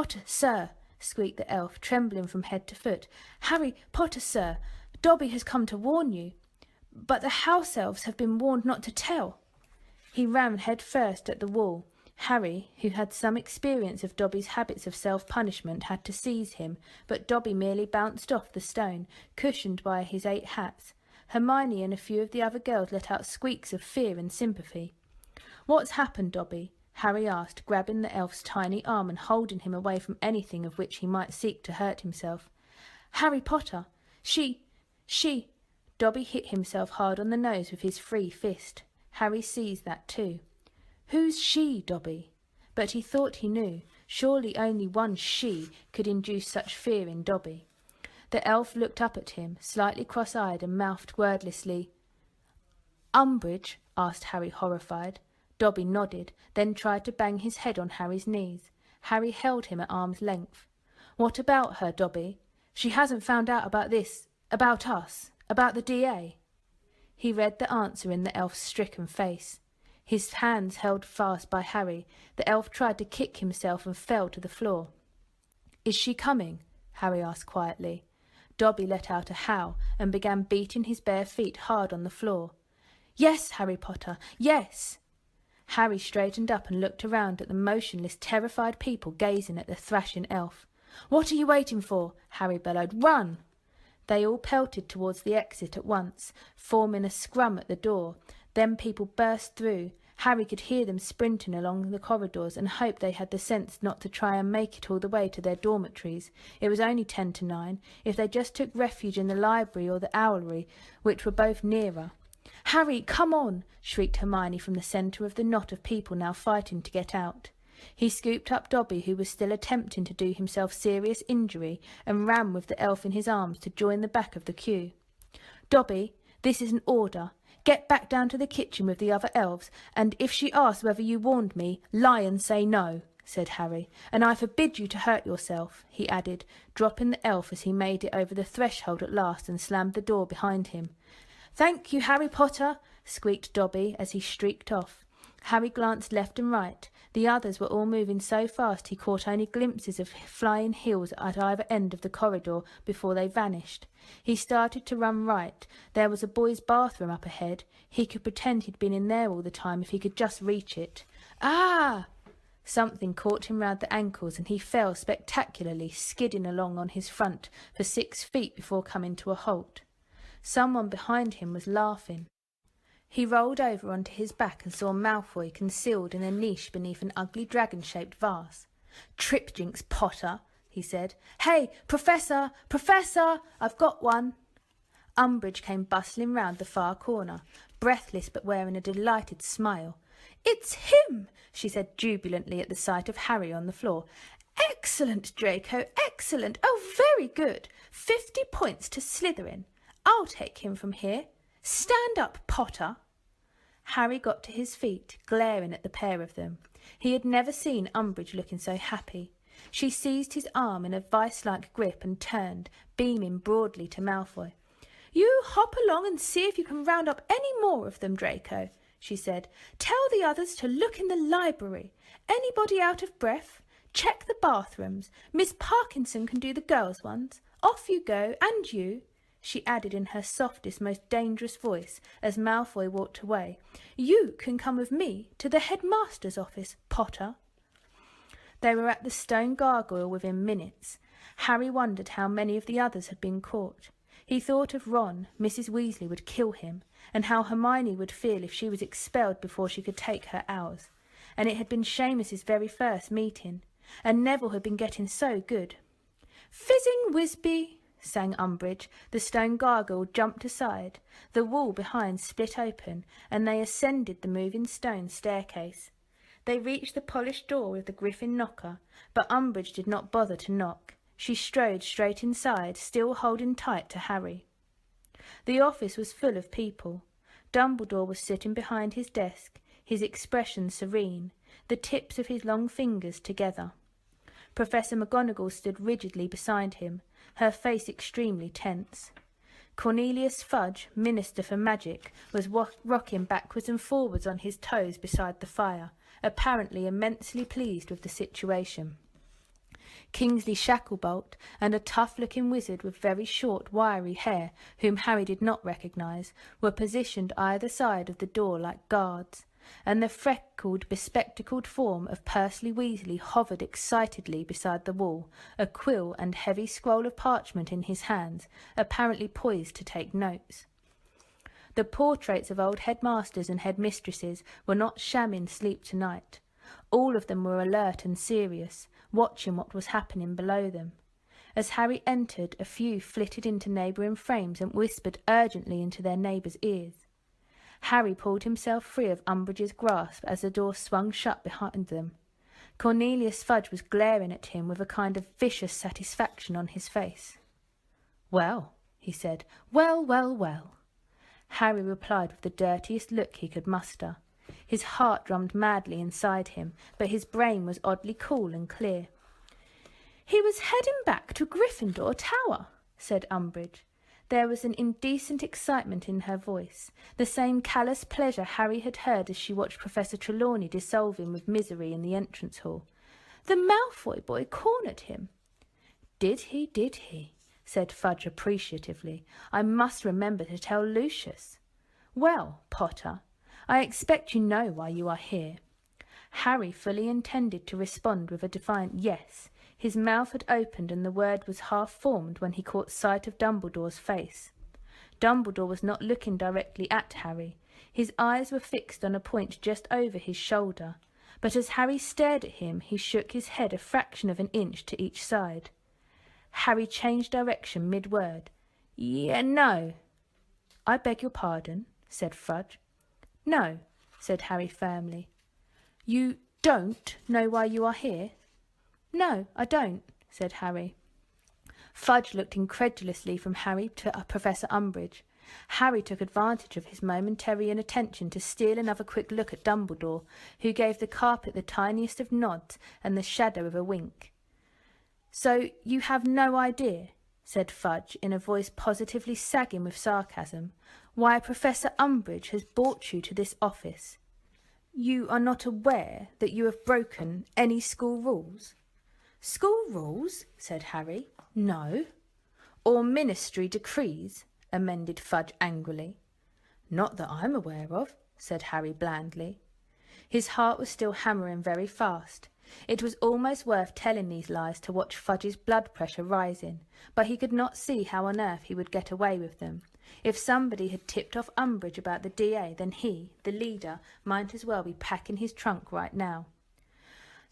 Potter, sir," squeaked the elf, trembling from head to foot. "Harry Potter, sir. Dobby has come to warn you. But the house elves have been warned not to tell." He ran head first at the wall. Harry, who had some experience of Dobby's habits of self-punishment, had to seize him, but Dobby merely bounced off the stone, cushioned by his 8 hats. Hermione and a few of the other girls let out squeaks of fear and sympathy. "What's happened, Dobby?" Harry asked, grabbing the elf's tiny arm and holding him away from anything of which he might seek to hurt himself. "Harry Potter, she... Dobby hit himself hard on the nose with his free fist. Harry seized that too. "Who's she, Dobby?" But he thought he knew. Surely only one she could induce such fear in Dobby. The elf looked up at him, slightly cross-eyed, and mouthed wordlessly. "Umbridge?" asked Harry, horrified. Dobby nodded, then tried to bang his head on Harry's knees. Harry held him at arm's length. "What about her, Dobby? She hasn't found out about this, about us, about the DA?" He read the answer in the elf's stricken face. His hands held fast by Harry. The elf tried to kick himself and fell to the floor. "Is she coming?" Harry asked quietly. Dobby let out a howl and began beating his bare feet hard on the floor. "Yes, Harry Potter, yes!" Harry straightened up and looked around at the motionless, terrified people gazing at the thrashing elf. "What are you waiting for?" Harry bellowed. "Run!" They all pelted towards the exit at once, forming a scrum at the door. Then people burst through. Harry could hear them sprinting along the corridors and hoped they had the sense not to try and make it all the way to their dormitories. It was only 10 to 9. If they just took refuge in the library or the owlery, which were both nearer. "Harry, come on!" shrieked Hermione from the centre of the knot of people now fighting to get out. He scooped up Dobby, who was still attempting to do himself serious injury, and ran with the elf in his arms to join the back of the queue. "Dobby, this is an order. Get back down to the kitchen with the other elves, and if she asks whether you warned me, lie and say no," said Harry. "And I forbid you to hurt yourself," he added, dropping the elf as he made it over the threshold at last and slammed the door behind him. "Thank you, Harry Potter," squeaked Dobby as he streaked off. Harry glanced left and right. The others were all moving so fast he caught only glimpses of flying heels at either end of the corridor before they vanished. He started to run right. There was a boys' bathroom up ahead. He could pretend he'd been in there all the time if he could just reach it. "Ah!" Something caught him round the ankles and he fell spectacularly, skidding along on his front for 6 feet before coming to a halt. Someone behind him was laughing. He rolled over onto his back and saw Malfoy concealed in a niche beneath an ugly dragon-shaped vase. "Trip, Jinx, Potter," he said. "Hey, Professor! Professor! I've got one!" Umbridge came bustling round the far corner, breathless but wearing a delighted smile. "It's him!" she said jubilantly at the sight of Harry on the floor. "Excellent, Draco, excellent! Oh, very good! 50 points to Slytherin. I'll take him from here. Stand up, Potter." Harry got to his feet, glaring at the pair of them. He had never seen Umbridge looking so happy. She seized his arm in a vice-like grip and turned, beaming broadly to Malfoy. "You hop along and see if you can round up any more of them, Draco," she said. "Tell the others to look in the library. Anybody out of breath? Check the bathrooms. Miss Parkinson can do the girls' ones. Off you go, and you," she added in her softest, most dangerous voice, as Malfoy walked away. "You can come with me to the headmaster's office, Potter." They were at the stone gargoyle within minutes. Harry wondered how many of the others had been caught. He thought of Ron. Mrs. Weasley would kill him, and how Hermione would feel if she was expelled before she could take her hours. And it had been Seamus's very first meeting, and Neville had been getting so good. "Fizzing Wisby," sang Umbridge. The stone gargoyle jumped aside. The wall behind split open, and they ascended the moving stone staircase. They reached the polished door with the griffin knocker, but Umbridge did not bother to knock. She strode straight inside, still holding tight to Harry. The office was full of people. Dumbledore was sitting behind his desk, his expression serene, the tips of his long fingers together. Professor McGonagall stood rigidly beside him, her face extremely tense. Cornelius Fudge, Minister for Magic, was rocking backwards and forwards on his toes beside the fire, apparently immensely pleased with the situation. Kingsley Shacklebolt, and a tough-looking wizard with very short, wiry hair, whom Harry did not recognise, were positioned either side of the door like guards, and the freckled, bespectacled form of Percy Weasley hovered excitedly beside the wall, a quill and heavy scroll of parchment in his hands, apparently poised to take notes. The portraits of old headmasters and headmistresses were not shamming sleep tonight. All of them were alert and serious, watching what was happening below them. As Harry entered, a few flitted into neighbouring frames and whispered urgently into their neighbours' ears. Harry pulled himself free of Umbridge's grasp as the door swung shut behind them. Cornelius Fudge was glaring at him with a kind of vicious satisfaction on his face. "Well," he said, "well, well, well." Harry replied with the dirtiest look he could muster. His heart drummed madly inside him, but his brain was oddly cool and clear. "He was heading back to Gryffindor Tower," said Umbridge. There was an indecent excitement in her voice, the same callous pleasure Harry had heard as she watched Professor Trelawney dissolving with misery in the entrance hall. "The Malfoy boy cornered him." Did he?" said Fudge appreciatively. "I must remember to tell Lucius." "Well, Potter, I expect you know why you are here." Harry fully intended to respond with a defiant yes. His mouth had opened and the word was half formed when he caught sight of Dumbledore's face. Dumbledore was not looking directly at Harry. His eyes were fixed on a point just over his shoulder, but as Harry stared at him, he shook his head a fraction of an inch to each side. Harry changed direction mid-word. No." "I beg your pardon," said Fudge. "No," said Harry firmly. "You don't know why you are here?" "No, I don't," said Harry. Fudge looked incredulously from Harry to Professor Umbridge. Harry took advantage of his momentary inattention to steal another quick look at Dumbledore, who gave the carpet the tiniest of nods and the shadow of a wink. "So you have no idea," said Fudge, in a voice positively sagging with sarcasm, "why Professor Umbridge has brought you to this office? You are not aware that you have broken any school rules?" "School rules?" said Harry. "No." "Or ministry decrees?" amended Fudge angrily. "Not that I'm aware of," said Harry blandly. His heart was still hammering very fast. It was almost worth telling these lies to watch Fudge's blood pressure rising, but he could not see how on earth he would get away with them. If somebody had tipped off Umbridge about the DA, then he, the leader, might as well be packing his trunk right now.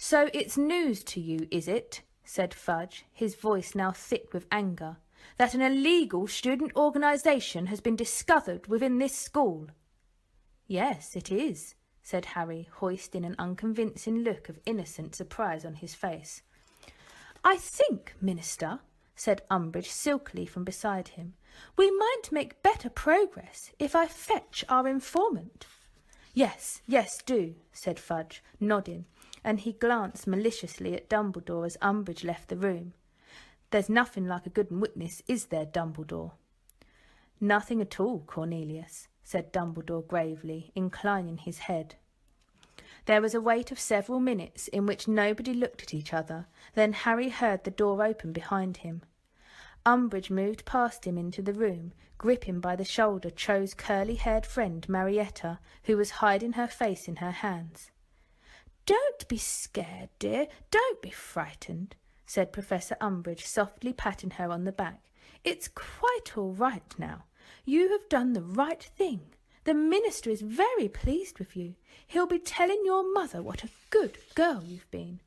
"So it's news to you, is it?" said Fudge, his voice now thick with anger, "that an illegal student organisation has been discovered within this school?" "Yes, it is," said Harry, hoisting an unconvincing look of innocent surprise on his face. "I think, Minister," said Umbridge silkily from beside him, "we might make better progress if I fetch our informant." Yes, do," said Fudge, nodding, and he glanced maliciously at Dumbledore as Umbridge left the room. "There's nothing like a good witness, is there, Dumbledore?" "Nothing at all, Cornelius," said Dumbledore gravely, inclining his head. There was a wait of several minutes in which nobody looked at each other. Then Harry heard the door open behind him. Umbridge moved past him into the room, gripping by the shoulder Cho's curly-haired friend Marietta, who was hiding her face in her hands. "Don't be scared, dear, don't be frightened," said Professor Umbridge, softly patting her on the back. "It's quite all right now. You have done the right thing. The minister is very pleased with you. He'll be telling your mother what a good girl you've been."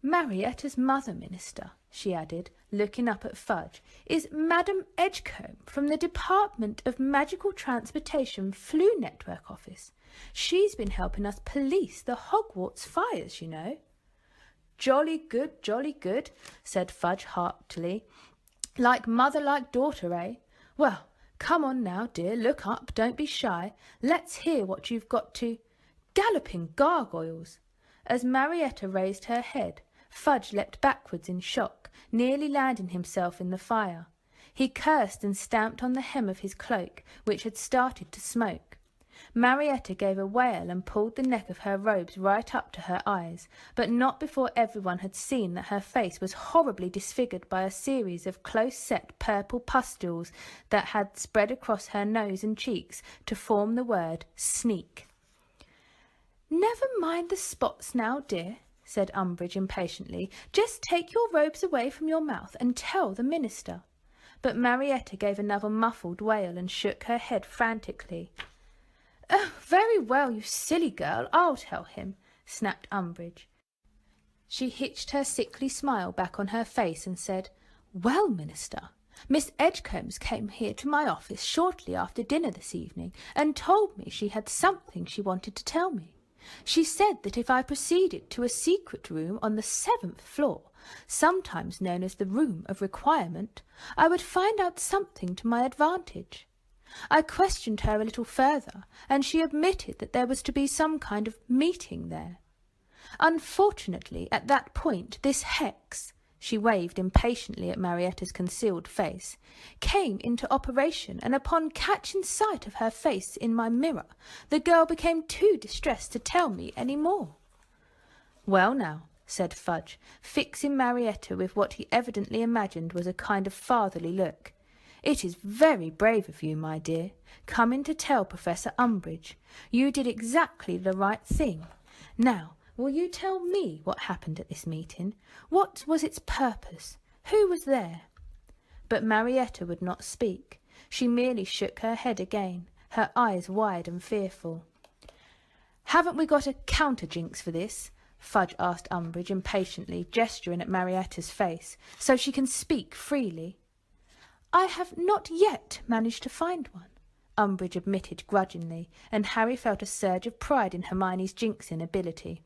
"Marietta's mother, Minister," she added, looking up at Fudge, "is Madam Edgecombe from the Department of Magical Transportation Flu Network Office. She's been helping us police the Hogwarts fires, you know." Jolly good," said Fudge heartily. "Like mother, like daughter, eh? Well, come on now, dear, look up, don't be shy. Let's hear what you've got to—" "Galloping gargoyles!" As Marietta raised her head, Fudge leapt backwards in shock, nearly landing himself in the fire. He cursed and stamped on the hem of his cloak, which had started to smoke. Marietta gave a wail and pulled the neck of her robes right up to her eyes, but not before everyone had seen that her face was horribly disfigured by a series of close-set purple pustules that had spread across her nose and cheeks to form the word sneak. "Never mind the spots now, dear," said Umbridge impatiently. "Just take your robes away from your mouth and tell the minister." But Marietta gave another muffled wail and shook her head frantically. "Oh, very well, you silly girl, I'll tell him," snapped Umbridge. She hitched her sickly smile back on her face and said, "Well, Minister, Miss Edgcombs came here to my office shortly after dinner this evening and told me she had something she wanted to tell me. She said that if I proceeded to a secret room on the 7th floor, sometimes known as the Room of Requirement, I would find out something to my advantage. I questioned her a little further, and she admitted that there was to be some kind of meeting there. Unfortunately, at that point, this hex," she waved impatiently at Marietta's concealed face, "came into operation, and upon catching sight of her face in my mirror, the girl became too distressed to tell me any more." "Well now," said Fudge, fixing Marietta with what he evidently imagined was a kind of fatherly look, "it is very brave of you, my dear, coming to tell Professor Umbridge. You did exactly the right thing. Now, will you tell me what happened at this meeting? What was its purpose? Who was there?" But Marietta would not speak. She merely shook her head again, her eyes wide and fearful. "Haven't we got a counter-jinx for this?" Fudge asked Umbridge impatiently, gesturing at Marietta's face, "so she can speak freely." "I have not yet managed to find one," Umbridge admitted grudgingly, and Harry felt a surge of pride in Hermione's jinxing ability.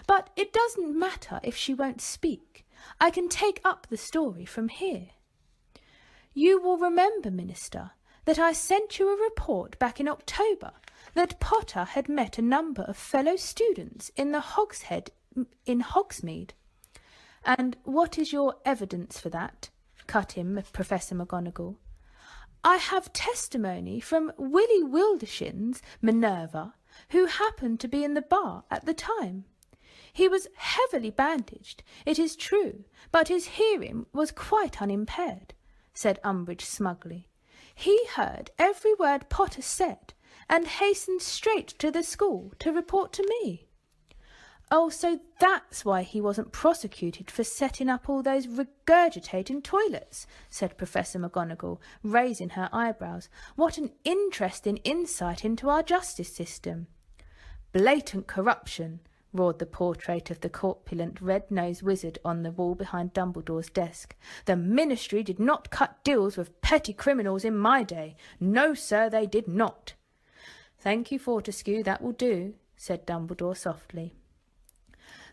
"But it doesn't matter if she won't speak. I can take up the story from here. You will remember, Minister, that I sent you a report back in October that Potter had met a number of fellow students in the Hogshead in Hogsmeade. And what is your evidence for that?" cut in Professor McGonagall. "I have testimony from Willie Wildershin's Minerva, who happened to be in the bar at the time. He was heavily bandaged, it is true, but his hearing was quite unimpaired," said Umbridge smugly. "He heard every word Potter said, and hastened straight to the school to report to me." "Oh, so that's why he wasn't prosecuted for setting up all those regurgitating toilets," said Professor McGonagall, raising her eyebrows. "What an interesting insight into our justice system." "Blatant corruption," roared the portrait of the corpulent red-nosed wizard on the wall behind Dumbledore's desk. "The Ministry did not cut deals with petty criminals in my day. No, sir, they did not." "Thank you, Fortescue, that will do," said Dumbledore softly.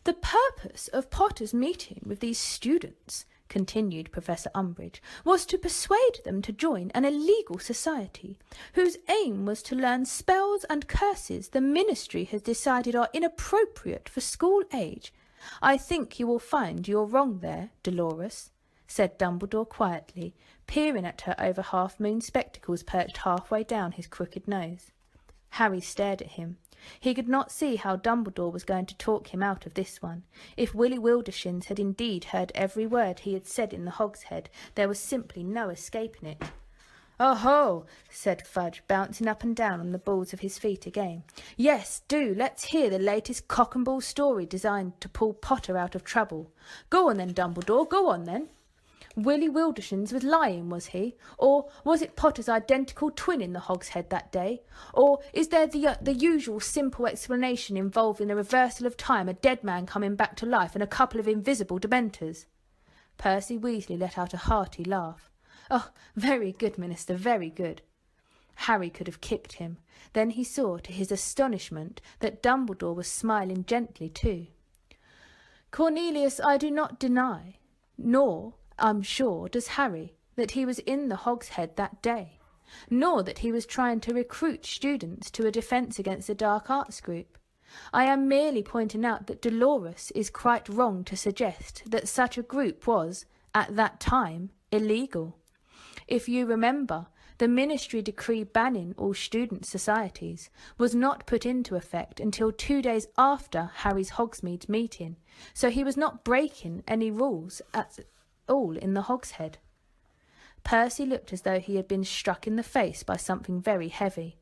"The purpose of Potter's meeting with these students," continued Professor Umbridge, "was to persuade them to join an illegal society, whose aim was to learn spells and curses the Ministry has decided are inappropriate for school age. I think you will find you're wrong there, Dolores," said Dumbledore quietly, peering at her over half-moon spectacles perched halfway down his crooked nose. Harry stared at him. He could not see how Dumbledore was going to talk him out of this one. If Willie Wildershins had indeed heard every word he had said in the Hogshead, there was simply no escaping it. "Oh-ho!" said Fudge, bouncing up and down on the balls of his feet again. "Yes, do, let's hear the latest cock-and-bull story designed to pull Potter out of trouble. Go on then, Dumbledore, go on then. Willie Wildershins was lying, was he? Or was it Potter's identical twin in the Hogshead that day? Or is there the usual simple explanation involving a reversal of time, a dead man coming back to life, and a couple of invisible dementors?" Percy Weasley let out a hearty laugh. "Oh, very good, Minister, very good." Harry could have kicked him. Then he saw, to his astonishment, that Dumbledore was smiling gently too. "Cornelius, I do not deny, nor, I'm sure, does Harry, that he was in the Hogshead that day, nor that he was trying to recruit students to a defence against the Dark Arts group. I am merely pointing out that Dolores is quite wrong to suggest that such a group was, at that time, illegal. If you remember, The ministry decree banning all student societies was not put into effect until 2 days after Harry's Hogsmeade meeting, so he was not breaking any rules at all in the Hogshead. Percy looked as though he had been struck in the face by something very heavy.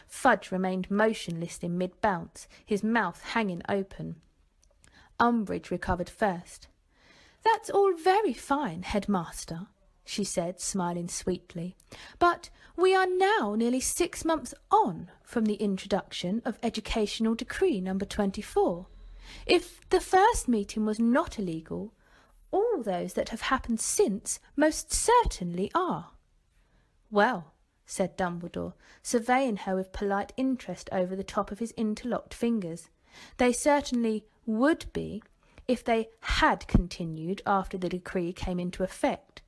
Fudge remained motionless in mid-bounce, his mouth hanging open. Umbridge recovered first. "That's all very fine, headmaster," she said, smiling sweetly, "but we are now nearly 6 months on from the introduction of Educational Decree No. 24. If the first meeting was not illegal, all those that have happened since most certainly are." "Well," said Dumbledore, surveying her with polite interest over the top of his interlocked fingers, "they certainly would be if they had continued after the decree came into effect.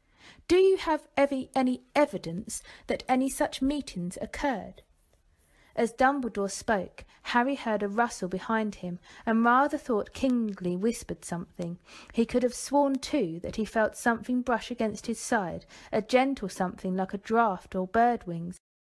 Do you have any evidence that any such meetings occurred?" As Dumbledore spoke, Harry heard a rustle behind him, and rather thought Kingsley whispered something. He could have sworn, too, that he felt something brush against his side, a gentle something like a draught or bird wings.